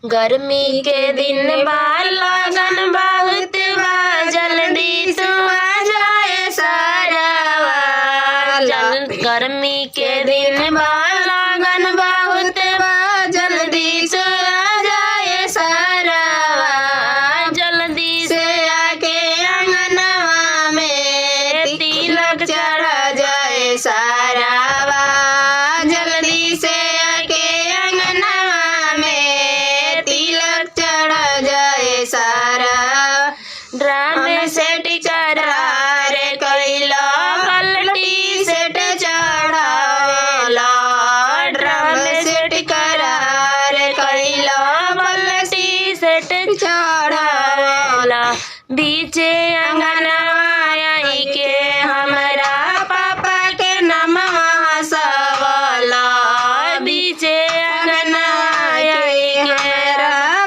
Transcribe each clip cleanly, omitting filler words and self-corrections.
गर्मी के दिन बा लगन बहुत बा, जल्दी तू आ जाए सारावा। गर्मी के दिन बा लगन बहुत बा, जल्दी तू आ जाए सारावा। जल्दी से आके अंगनवा में तिलक चढ़ा जाए सारावा। जल्दी से आके अंगनवा में तिलक चढ़ा जाए सारा। ड्राम सेट करार कैला, पलटी सेट चढ़ावेला। ड्राम सेट करार कैला, पलटी सेट चढ़ावेला। बीचे अंगनवा आई के हमरा पापा के नमवा सवाला। बीचे अंगनवा आई के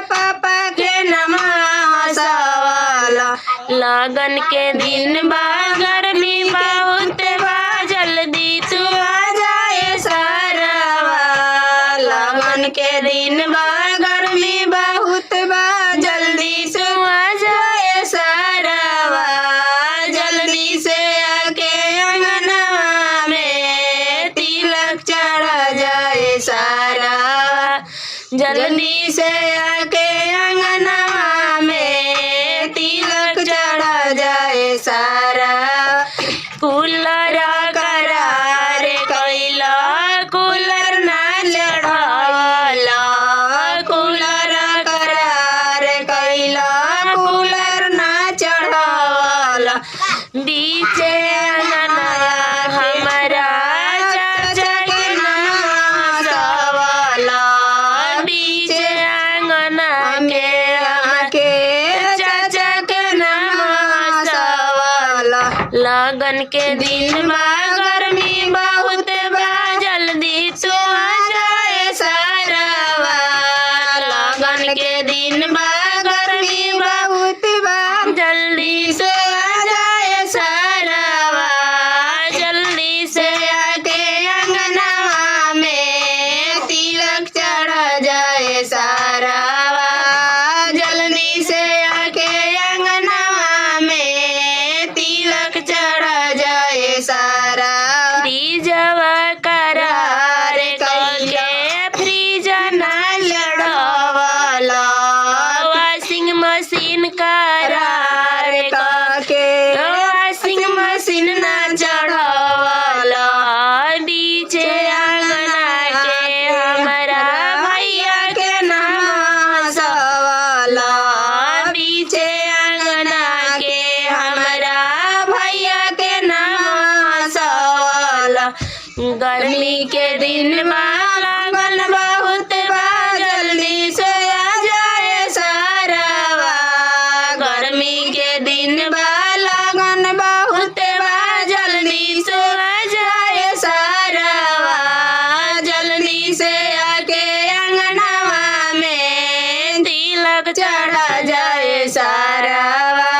पापा के नमवा सवाला। लगन के दिन बा गर्मी बहुत बा, जल्दी तू आ जाए सारावा। लगन के दिन बा गर्मी बहुत बा, जल्दी तू आ जाए सारावा। जल्दी से आके अंगनवा में तिलक चढ़ा जाए सारावा। जल्दी से आके अंगनवा में तिलक चढ़ा जाए सारा। कूलर करार कैला, कूलर ना चढ़ावला। कूलर करार कैला, कूलर ना चढ़ावला। बीचे अंगनवा हमरा चाचा के नमवा सवाला। बीचे अंगना के चाचा के नमवा सवाला। लगन के दिन बा गर्मी बहुत बा, जल्दी तू आ जाए सारावा। लगन के दिन बा गर्मी बहुत बा, जल्दी से आ जाए सारावा। जल्दी से आके अंगनवा में तिलक चढ़ा जाए सारावा। जल्दी से आके अंगनवा में तिलक चढ़ा जाए सारा। फ्रीजवा करार कैके फ्रीज ना चढ़ावला। वॉशिंग मशीन करार करके वॉशिंग मशीन ना चढ़ावला। बीचे अंगना के हमरा भैया के नमवा सवाला। बीचे अंगना के हमरा भैया के नमवा सवाला। गर्मी के दिन बा लगन बहुत बा, जल्दी से आ जाए सारावा। गर्मी के दिन बा लगन बहुत बा, जल्दी से आ जाए सारावा। जल्दी से आके अंगनवा में तिलक चढ़ा जाए सारावा।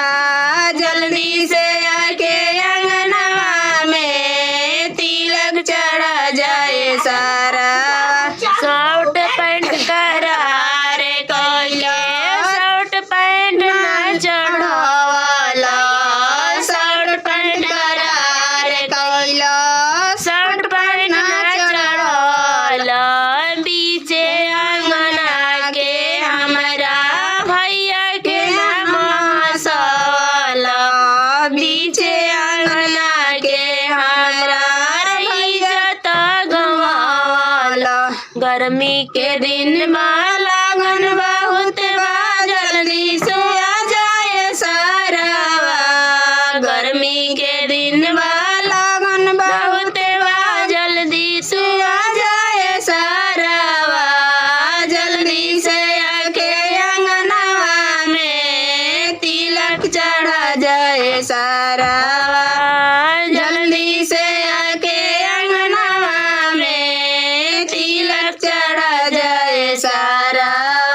जल्दी से आके अंगनवा में तिलक चढ़ा जाए सारा। शर्ट पैंट करार कैले, शर्ट पैंट ना चढ़ावला। शर्ट पैंट करार कैला, शर्ट पैंट ना चढ़ावला। बीचे अंगना के हमरा भैया के नमवा सवाला। बीचे अंगना के हमरा इज्जत गंवावला। गर्मी के दिन बा लगन बहुत बा, जल्दी से आ जाए सारावा। गर्मी के दिन बा लगन बहुत बा, जल्दी से आ जाए सारावा। जल्दी से आके अंगनवा में तिलक चढ़ा जाए सारा।